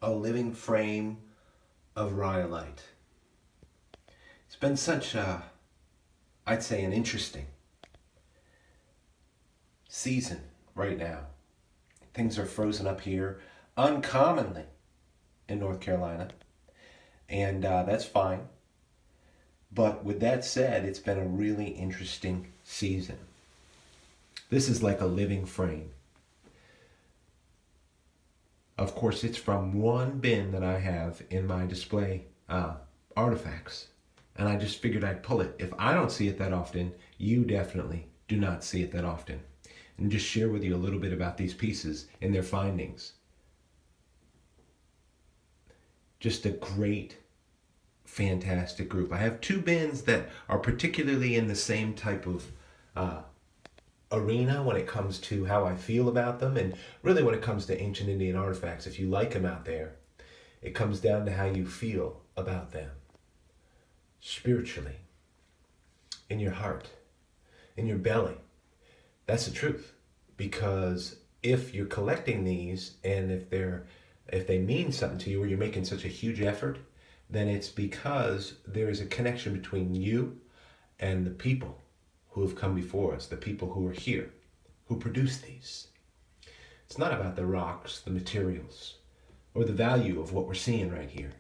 a living frame of rhyolite. It's been such I'd say an interesting season right now. Things are frozen up here uncommonly in North Carolina, and that's fine. But with that said, it's been a really interesting season. This is like a living frame. Of course, it's from one bin that I have in my display artifacts. And I just figured I'd pull it. If I don't see it that often, you definitely do not see it that often. And just share with you a little bit about these pieces and their findings. Just a great, fantastic group. I have two bins that are particularly in the same type of uh, arena when it comes to how I feel about them, and really when it comes to ancient Indian artifacts. If you like them out there, it comes down to how you feel about them spiritually, in your heart, in your belly. That's the truth. Because if you're collecting these, and if they mean something to you, or you're making such a huge effort, then it's because there is a connection between you and the people who have come before us, the people who are here, who produce these. It's not about the rocks, the materials, or the value of what we're seeing right here.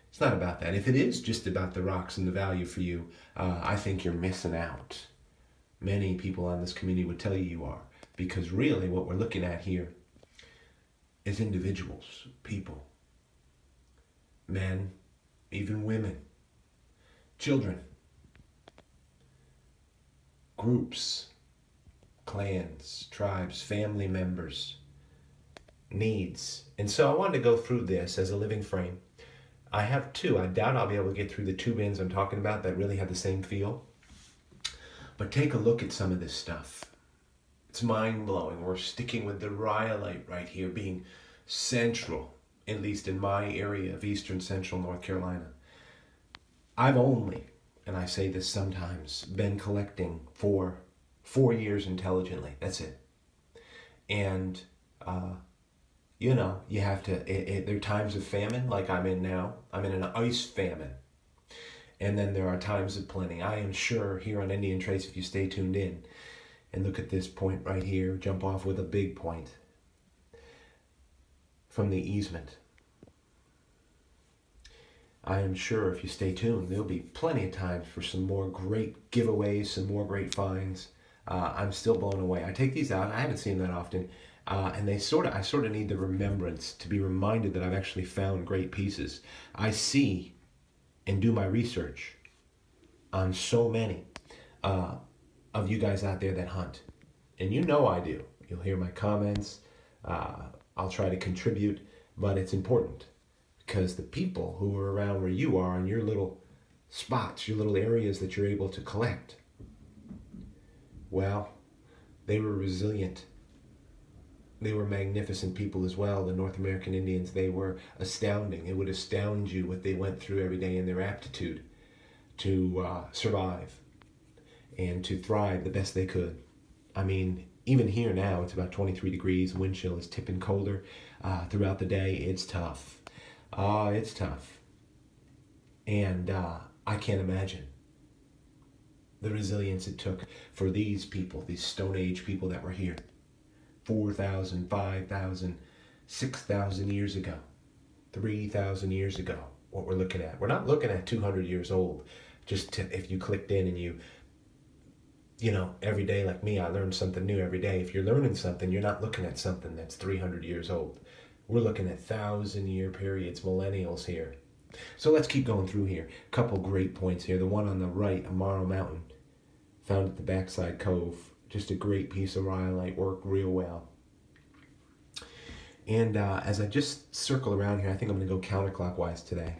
It's not about that. If it is just about the rocks and the value for you, I think you're missing out. Many people on this community would tell you are. Because really what we're looking at here is individuals, people, men, even women, children, groups, clans, tribes, family members, needs. And so I wanted to go through this as a living frame. I have two. I doubt I'll be able to get through the two bins I'm talking about that really have the same feel. But take a look at some of this stuff. It's mind-blowing. We're sticking with the rhyolite right here being central, at least in my area of eastern central North Carolina. I've only, and I say this sometimes, been collecting for 4 years intelligently. That's it. And, you have to, there are times of famine like I'm in now. I'm in an ice famine. And then there are times of plenty. I am sure here on Indian Trace, if you stay tuned in, and look at this point right here, jump off with a big point from the easement. I am sure if you stay tuned, there'll be plenty of times for some more great giveaways, some more great finds. I'm still blown away. I take these out. I haven't seen them that often. And I sort of need the remembrance to be reminded that I've actually found great pieces. I see and do my research on so many of you guys out there that hunt. And you know I do. You'll hear my comments. I'll try to contribute, but it's important because the people who are around where you are in your little spots, your little areas that you're able to collect, well, they were resilient. They were magnificent people as well. The North American Indians, they were astounding. It would astound you what they went through every day in their aptitude to survive and to thrive the best they could. I mean, even here now, it's about 23 degrees. Wind chill is tipping colder throughout the day. It's tough. It's tough. And I can't imagine the resilience it took for these people, these Stone Age people that were here 4,000, 5,000, 6,000 years ago, 3,000 years ago, what we're looking at. We're not looking at 200 years old. If you clicked in and every day like me, I learn something new every day. If you're learning something, you're not looking at something that's 300 years old. We're looking at 1,000-year periods, millennials here. So let's keep going through here. A couple great points here. The one on the right, Amaro Mountain, found at the Backside Cove. Just a great piece of rhyolite, worked real well. And as I just circle around here, I think I'm going to go counterclockwise today.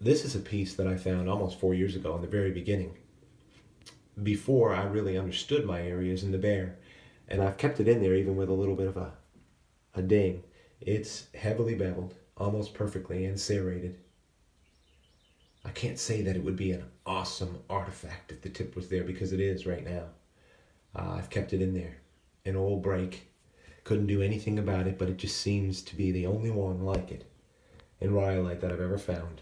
This is a piece that I found almost 4 years ago in the very beginning, before I really understood my areas in the Bear. And I've kept it in there even with a little bit of a ding. It's heavily beveled, almost perfectly, and serrated. I can't say that it would be an awesome artifact if the tip was there, because it is right now. I've kept it in there. An old break. Couldn't do anything about it, but it just seems to be the only one like it in rhyolite that I've ever found.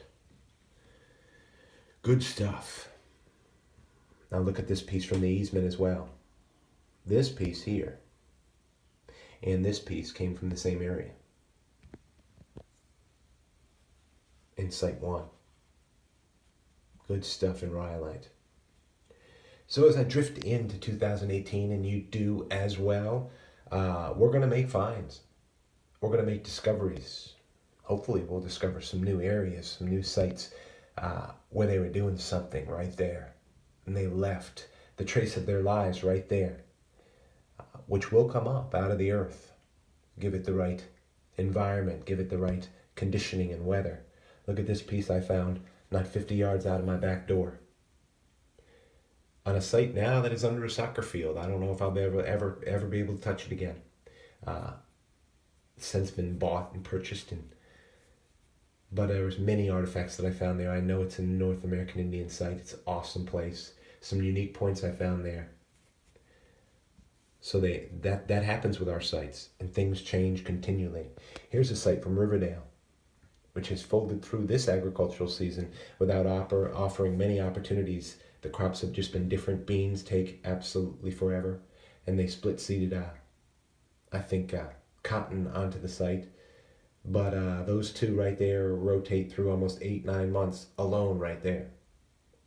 Good stuff. Now look at this piece from the easement as well. This piece here and this piece came from the same area in Site 1. Good stuff in rhyolite. So as I drift into 2018, and you do as well, we're going to make finds. We're going to make discoveries. Hopefully we'll discover some new areas, some new sites where they were doing something right there. And they left the trace of their lives right there, which will come up out of the earth. Give it the right environment, give it the right conditioning and weather. Look at this piece I found not 50 yards out of my back door, on a site now that is under a soccer field. I don't know if I'll ever be able to touch it again. It's since been bought and purchased, but there was many artifacts that I found there. I know it's a North American Indian site. It's an awesome place. Some unique points I found there. So that happens with our sites, and things change continually. Here's a site from Riverdale, which has folded through this agricultural season without offering many opportunities. The crops have just been different. Beans take absolutely forever, and they split seeded, I think, cotton onto the site. But those two right there rotate through almost 8-9 months alone right there,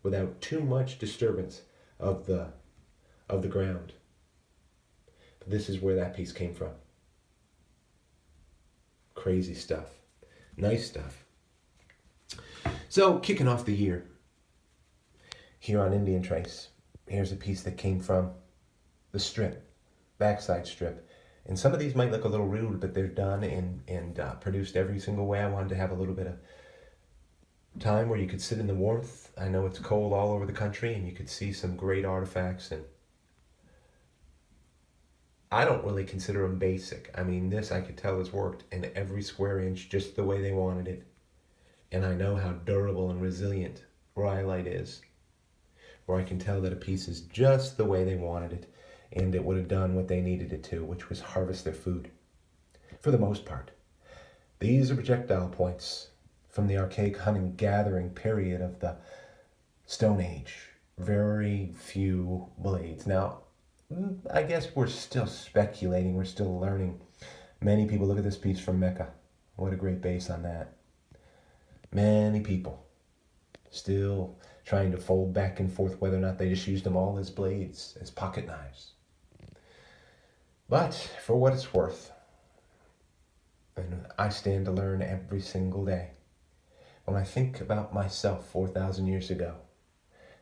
without too much disturbance of the ground. But this is where that piece came from. Crazy stuff. Nice stuff. So, kicking off the year here on Indian Trace, here's a piece that came from the strip, backside strip. And some of these might look a little rude, but they're done and produced every single way. I wanted to have a little bit of time where you could sit in the warmth. I know it's cold all over the country, and you could see some great artifacts. And I don't really consider them basic. I mean, this I could tell has worked in every square inch just the way they wanted it. And I know how durable and resilient rhyolite is, where I can tell that a piece is just the way they wanted it, and it would have done what they needed it to, which was harvest their food. For the most part, these are projectile points from the archaic hunting-gathering period of the Stone Age. Very few blades. Now, I guess we're still speculating, we're still learning. Many people look at this piece from Mecca. What a great base on that. Many people still trying to fold back and forth whether or not they just used them all as blades, as pocket knives. But for what it's worth, and I stand to learn every single day, when I think about myself 4,000 years ago,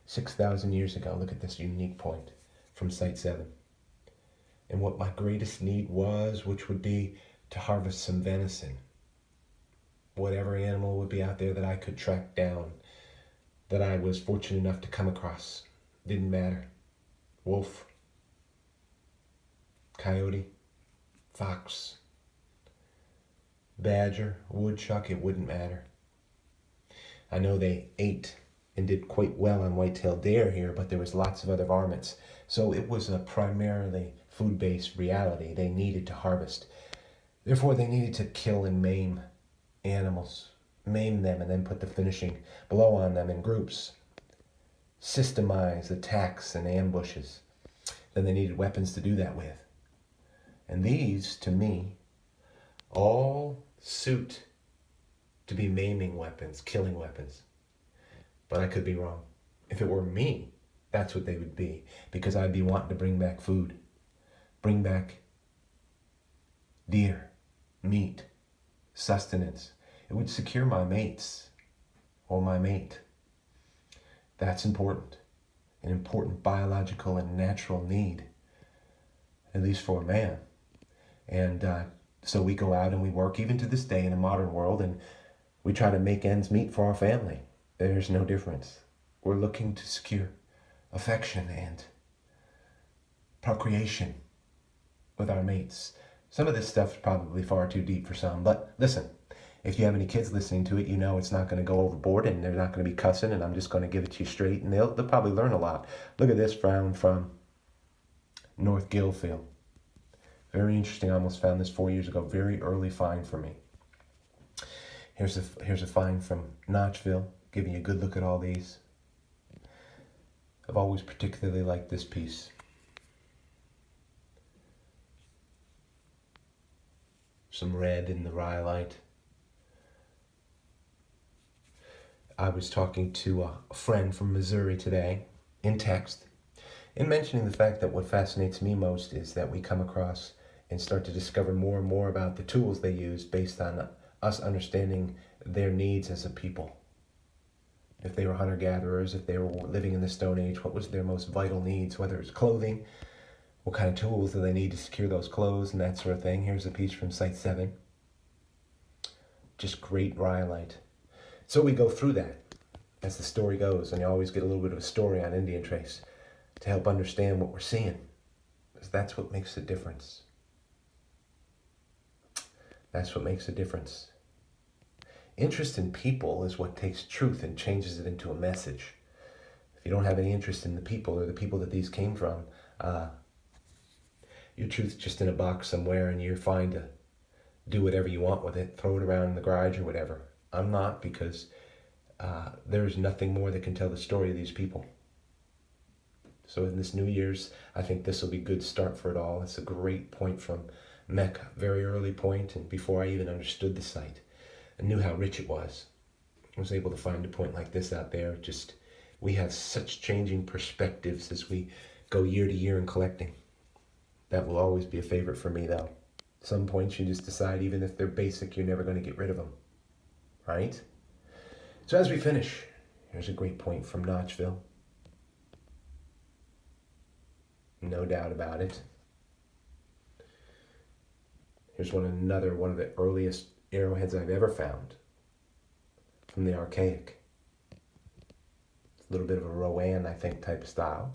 6,000 years ago, look at this unique point from Site 7. And what my greatest need was, which would be to harvest some venison. Whatever animal would be out there that I could track down, that I was fortunate enough to come across. Didn't matter. Wolf, coyote, fox, badger, woodchuck, it wouldn't matter. I know they ate and did quite well on white-tailed deer here, but there was lots of other varmints. So it was a primarily food-based reality. They needed to harvest. Therefore, they needed to kill and maim animals, maim them, and then put the finishing blow on them in groups. Systemize attacks and ambushes. Then they needed weapons to do that with. And these, to me, all suit to be maiming weapons, killing weapons. But I could be wrong. If it were me, that's what they would be. Because I'd be wanting to bring back food. Bring back deer, meat, sustenance. It would secure my mates or my mate. That's important. An important biological and natural need, at least for a man. And so we go out and we work, even to this day in a modern world, and we try to make ends meet for our family. There's no difference. We're looking to secure affection and procreation with our mates. Some of this stuff's probably far too deep for some, but listen, if you have any kids listening to it, you know it's not going to go overboard and they're not going to be cussing, and I'm just going to give it to you straight, and they'll probably learn a lot. Look at this frown from North Gilfield. Very interesting. I almost found this 4 years ago. Very early find for me. Here's a find from Notchville, giving you a good look at all these. I've always particularly liked this piece. Some red in the rhyolite. I was talking to a friend from Missouri today in text, and mentioning the fact that what fascinates me most is that we come across and start to discover more and more about the tools they use based on us understanding their needs as a people. If they were hunter-gatherers, if they were living in the Stone Age, what was their most vital needs, whether it's clothing, what kind of tools do they need to secure those clothes and that sort of thing. Here's a piece from Site 7. Just great rhyolite. So we go through that as the story goes, and you always get a little bit of a story on Indian Trace to help understand what we're seeing, because that's what makes a difference. That's what makes a difference. Interest in people is what takes truth and changes it into a message. If you don't have any interest in the people or the people that these came from, your truth's just in a box somewhere and you're fine to do whatever you want with it, throw it around in the garage or whatever. I'm not, because there's nothing more that can tell the story of these people. So in this New Year's, I think this will be a good start for it all. It's a great point from Mecca, very early point, and before I even understood the site. I knew how rich it was. I was able to find a point like this out there. Just, we have such changing perspectives as we go year to year in collecting. That will always be a favorite for me, though. Some points you just decide, even if they're basic, you're never going to get rid of them. Right? So as we finish, here's a great point from Notchville. No doubt about it. Here's another one of the earliest arrowheads I've ever found from the Archaic. It's a little bit of a Rowan, I think, type style.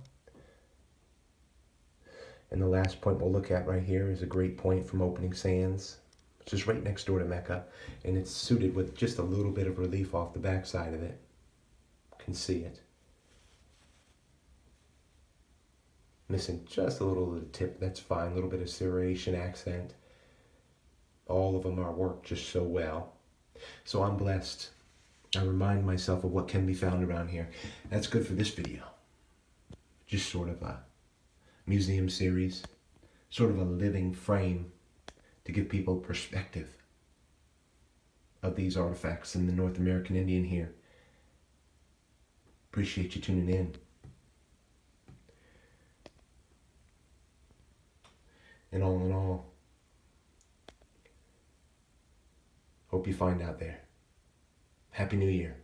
And the last point we'll look at right here is a great point from Opening Sands, which is right next door to Mecca, and it's suited with just a little bit of relief off the backside of it. You can see it. Missing just a little of the tip, that's fine. A little bit of serration accent. All of them are worked just so well. So I'm blessed. I remind myself of what can be found around here. That's good for this video. Just sort of a museum series, sort of a living frame to give people perspective of these artifacts in the North American Indian here. Appreciate you tuning in. And all in all, hope you find out there. Happy New Year.